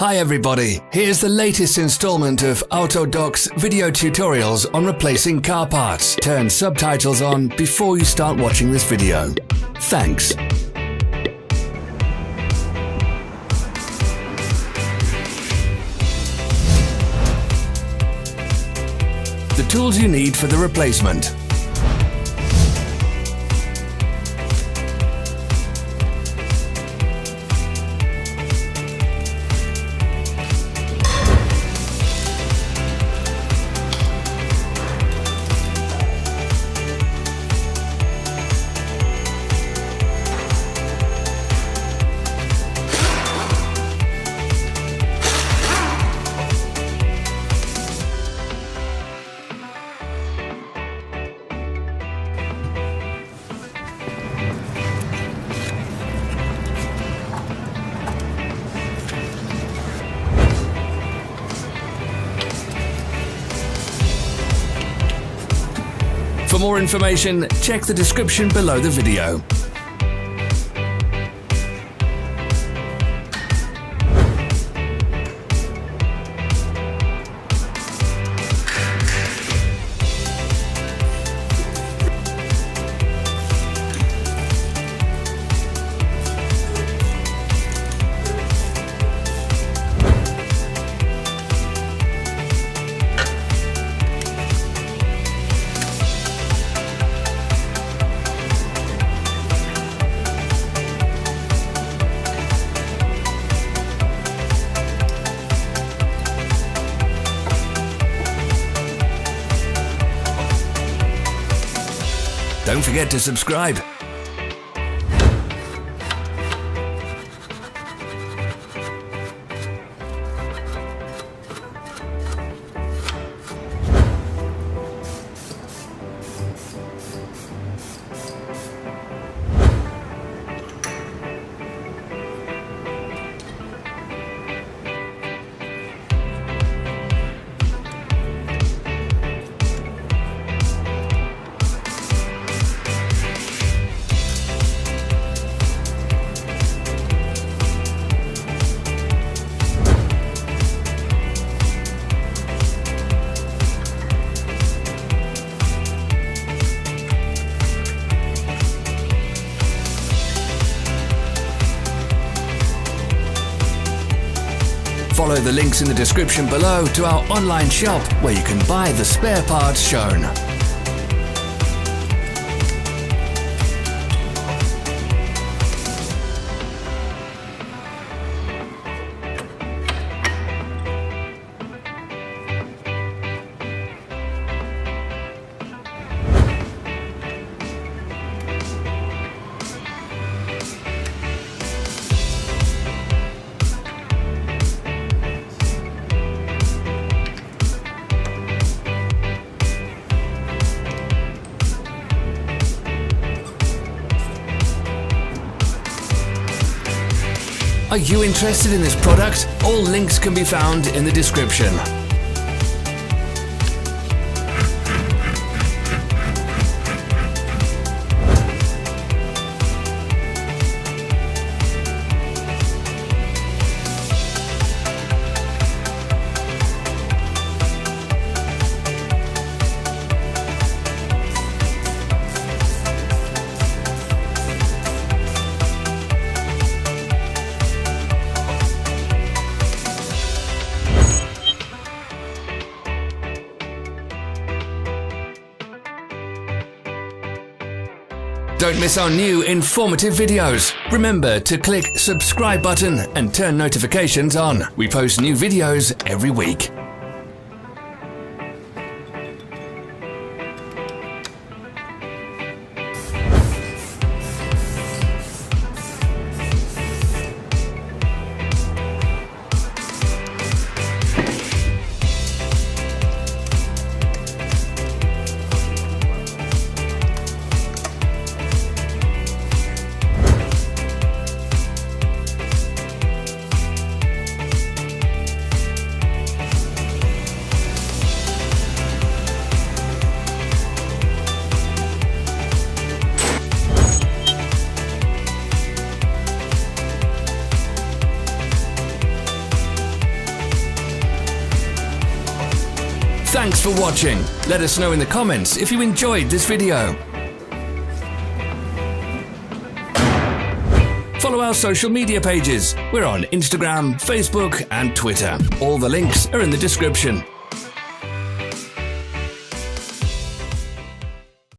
Hi everybody, here's the latest installment of Autodoc's video tutorials on replacing car parts. Turn subtitles on before you start watching this video. Thanks. The tools you need for the replacement. For more information, check the description below the video. Don't forget to subscribe. Follow the links in the description below to our online shop where you can buy the spare parts shown. Are you interested in this product? All links can be found in the description. Don't miss our new informative videos. Remember to click subscribe button and turn notifications on. We post new videos every week. Thanks for watching. Let us know in the comments if you enjoyed this video. Follow our social media pages. We're on Instagram, Facebook and Twitter. All the links are in the description.